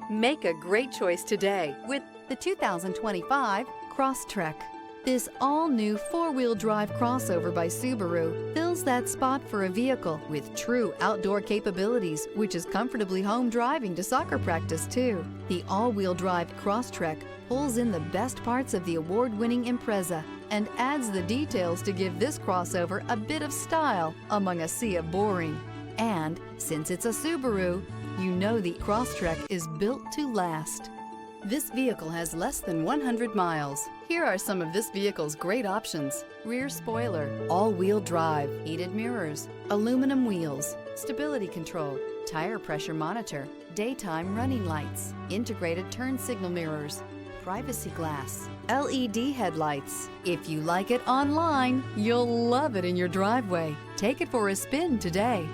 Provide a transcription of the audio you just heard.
Make a great choice today with the 2025 Crosstrek. This all-new four-wheel drive crossover by Subaru fills that spot for a vehicle with true outdoor capabilities, which is comfortably home driving to soccer practice too. The all-wheel drive Crosstrek pulls in the best parts of the award-winning Impreza and adds the details to give this crossover a bit of style among a sea of boring. And since it's a Subaru, you know the Crosstrek is built to last. This vehicle has less than 100 miles. Here are some of this vehicle's great options: rear spoiler, all-wheel drive, heated mirrors, aluminum wheels, stability control, tire pressure monitor, daytime running lights, integrated turn signal mirrors, privacy glass, LED headlights. If you like it online, you'll love it in your driveway. Take it for a spin today.